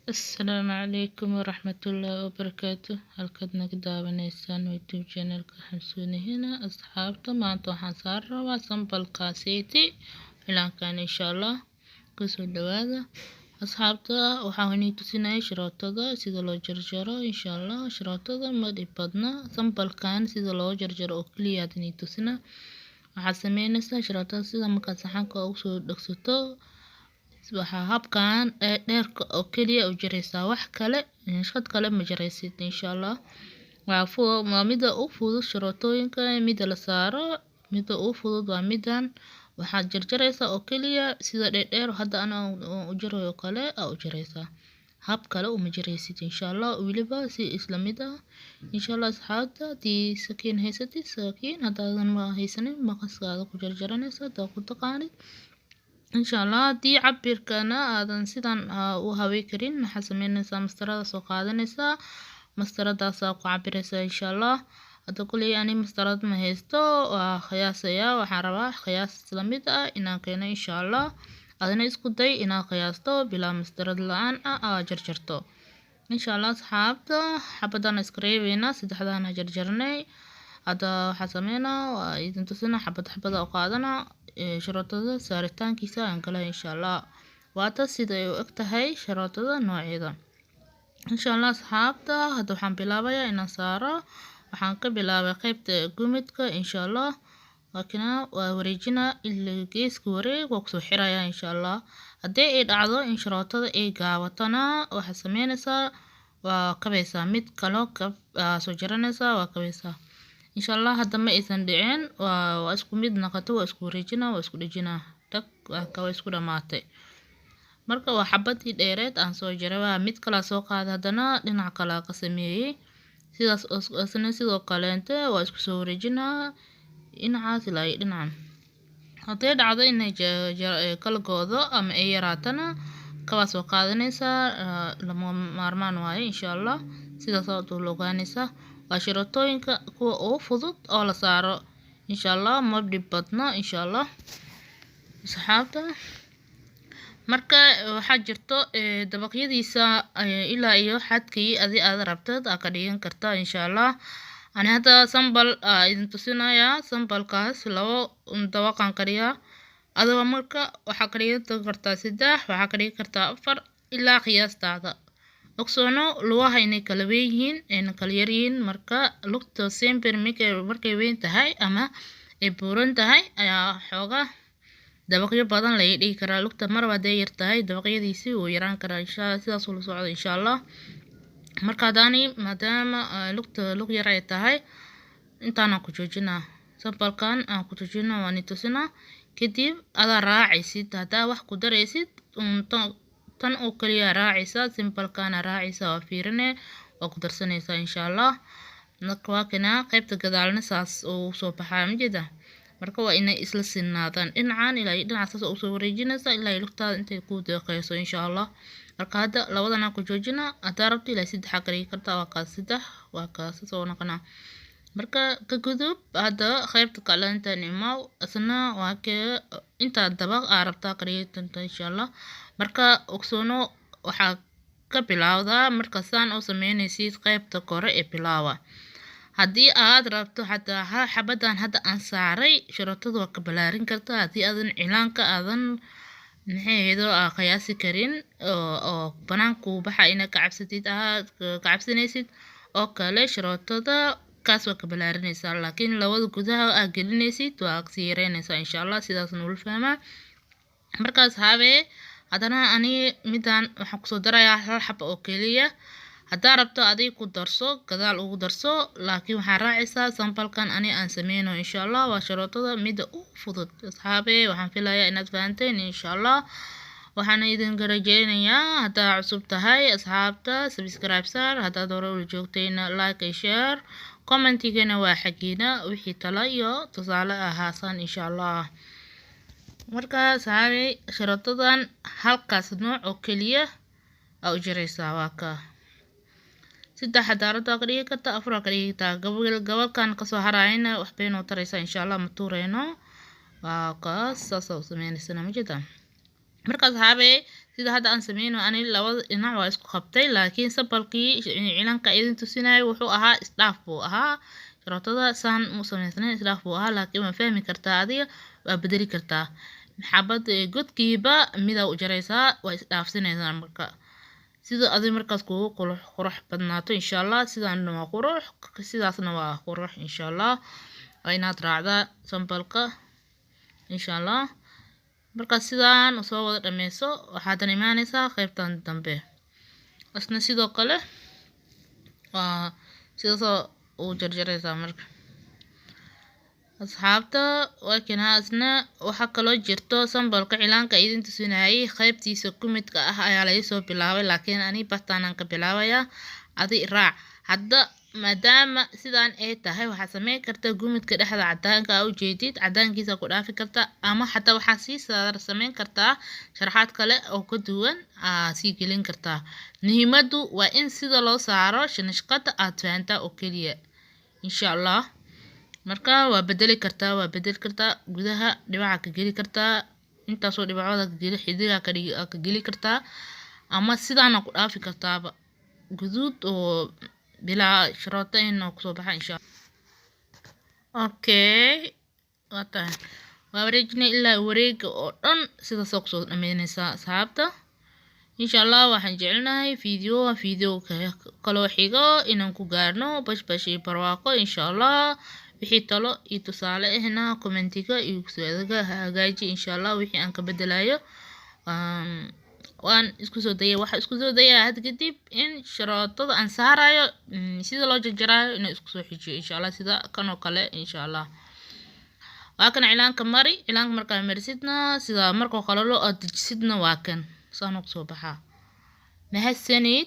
السلام عليكم ورحمة الله وبركاته. halkaad naga daawanaysaan youtube channelka xamsuuni hina asxaabta maanta waxaan saar rabaa sambalkaasiti cilaankan insha allah kusoo dhawaada asxaabta waxaan inii tusinaya sharootada sida loo jarjaro insha allah sharootada ma dhib badna sambalkan sida loo jarjaro oo kaliya aad inii tusina waxaad sameynaysaa sharootada sida markaad saxanka ugu soo dhagsato waxaa habkan dheerka oo kaliya u jaraysaa wax kale shaqad kale ma jaraysid insha allah waa mida u fudud sharootooyinka mida la saaro mida u fudud waa midan waxaad jarjaraysaa oo kaliya sida dheer hadda ana u jarayo kale u jaraysaa hab kale uma jaraysid insha allah waliba si isla mid ah insha allah asxaabta tii sakiin haysatid sakiin hadaadan ma haysanin maqaskaada ku jarjaranaysaa taa ku taqaanid insha allah dii cabirkana aadan sidan u habeey karin waxaa sameynaysaa mastarada soo qaadanaysaa mastaradaas ku cabiraysaa insha allah hadda kuley ani mastarad ma haysto waa qiyaasaya waxaan rabaa qiyaas isla mid ah inaan keeno insha allah adana isku day inaad qiyaasto bilaa mastarad la-aan ah jarjarto insha allah asxaabta xabadan iska reebeynaa saddexdana jarjarnay hadda waxaa sameynaa waa idin tusina xabada u qaadana sharootada saaritaankiisa aan kala insha allah waata sida ay u eg tahay sharootada nooceeda insha allah asxaabta hadda waxaan bilaabayaa inaan saaro waxaan ka bilaabay qaybta gumidka insha allah waakina waa wareejina ilaa geeska wareeg waa kusoo xirayaa insha allah haddii ay dhacdo in sharootada ay gaabatana waxaad sameynaysaa waa kabaysaa mid kalo soo jaranaysaa waa kabaysaa insha allah hadda ma aysan dhicin waa isku mid noqoto waa isku wareejina waa isku dhejina tag waa isku dhamaatay marka waa xabadii dheereed aan soo jaray waa mid kala soo qaada hadana dhinac kale ka sameeyay sidaas asna sidoo kaleente waa isku soo wareejina dhinacaas ilaa dhinacan haddii dhacdo inay kala goodo ama ay yaraatana kaba soo qaadanaysaa lama maarmaan waaye insha allah sidaas aad u ogaanaysaa waa sharootooyinka kuwa ugu fudud oo la saaro insha allah ma dhib badna insha allah asxaabta marka waxaa jirto dabaqyadiisa ilaa iyo xadkii aad rabtad ka dhigan kartaa insha allah ani hadda sambal idin tusinayaa sambalkaas labo dabaqan kariya adoo marka waxaa ka dhigan kartaa 3 waxaa ka dhigan kartaa 4 ilaa qiyaastaada ogsoono lugaha inay kala weyn yihiin kala yar yihiin marka lugta sempre markay weyn tahay ama ay buuran tahay ayaa xooga dabaqyo badan la dhigi karaa lugta marba haday yar tahay dabaqyadiisi wuu yaraan karaa insha allah sidaas ula socdo insha allah marka hadani maadaama lugta lug yar ay tahay intaan ku joojinaa sambalkan aan ku joojinaa waan tusina kadib adaa raacaysid hadaa wax ku daraysid tan oo kaliya raacaysa sambalkana raacaysa waa fiirine waa ku darsanaysaa insha allah marka waa kana qaybta gadaalna saas oo soo baxaa majida marka waa inay isla sinaadaan dhinacan ilaa dhinacaas oo soo wareejinaysa ilaa lugtaada intay ku deeqayso insha allah marka hadda labadana ku joojina hadaa rabto ilaa 3 kali kartaa waa ka 3 waa ka soo noqona marka ka gudub hadda qaybta kale intaan imaaw asna waa ka inta dabaq rabtaa qariyada insha allah marka ogsoono waxaa ka bilowdaa marka saan oo sameynaysid qaybta kore ee bilaawa haddii aad rabto hadaa xabadan hadda aan saaray sharootada waa ka balaarin kartaa haddii aadan cilaanka aadan maxaydo qiyaasi karin oo banaanku baxa inaad ka cabsanaysid oo kale sharootada kaas waa ka balaarinaysaa laakiin labada gudaha aad gelinaysid waa ka siireynaysaa insha allah sidaas noo fahmaa markaas habee hadana ani midan waxaan kusoo darayaa hal xabo oo kaliya hadaa rabto adiga ku darso gadaal ugu darso laakiin waxaan raacaysaa sambalkan ani aan sameyno insha allah waa sharootada mida u fudud asxaabe waxaan filayaa inaad fahanteen insha allah waxaan idin garajeynayaa hadaa cusub tahay asxaabta subscribe saar hadaa hore u joogtayna like iyo share commentigana waa xaqiina wixii talo iyo tusaale ahaasan insha allah marka asxaabe sharootadan halkaas nooc oo kaliya u jaraysaa waa ka 3 xadaarada ka dhigi kartaa 4 ka dhigi kartaa gabalkan ka soo harayna wax beenoo taraysa insha allah ma tuureyno waa ka saas oo sameynaysa ma jirtaa marka asxaabe sida hadda aan sameyno ani labada dhinac waa isku qabtay laakiin sambalkii cilaanka idin tusinayo wuxuu ahaa isdhaaf buu ahaa sharootada saan u samaysnay isdhaaf buu ahaa laakiin ma fahmi kartaa adiga waa bedeli kartaa xabad godkiiba mida u jaraysaa waa isdhaafsinaysaa marka sida adiga markaas kugu qurux badnaato insha Allah sidaana waa qurux sidaasna waa qurux insha Allah waa inaad raacdaa sambalka insha Allah marka sidaan soo wada dhameyso waxaad imaanaysaa qaybtan dambe asna sidoo kale waa sidoo u jarjaraysaa marka asxaabta waa kinaasna waxa kale jirto sambalka cilaanka idin tusinayay qaybtiisa kumidka ah ayaa la soo bilaabay laakiin ani bartaanan ka bilaabaya adi raac hadda maadaama sidaan ay tahay waxa sameyn kartaa gumidka dhexda cadaanka u jeedid cadaankiisa ku dhaafi kartaa ama xataa waxa sii sameyn kartaa sharaxaad kale oo ka duwan sii gelin kartaa muhiimadu waa in sida loo saaro shanishqada aad fahantaa oo kaliya insha Allah marka waa bedeli kartaa gudaha dhibaca ka geli kartaa inta soo dhibacooda ka geli xidiga ka geli kartaa ama sidaana ku dhaafi kartaaba guduud oo bila sharooto inuu ku soo baxo insha Allah okay wata waa wareejina ilaa wareega oo dhan sida soo ku soo dhameynaysaa asxaabta insha Allah waxaan jecelnahay video kale xigo inaan ku gaarno bashbashi barwaaqo insha Allah wixii talo iyo tusaale ahna commentiga iyo su'aalaha hagaaji insha Allah wixii aan ka bedelayo waan isku soo dayay had kadib in sharootada aan saarayo sida loo jarjarayo in isku soo xijiyo insha Allah sida kan oo kale insha Allah waa kan cilaanka marka marisidna sida markoo kale loo dejisidna waa kan saan ku soo baxaa mahadsanid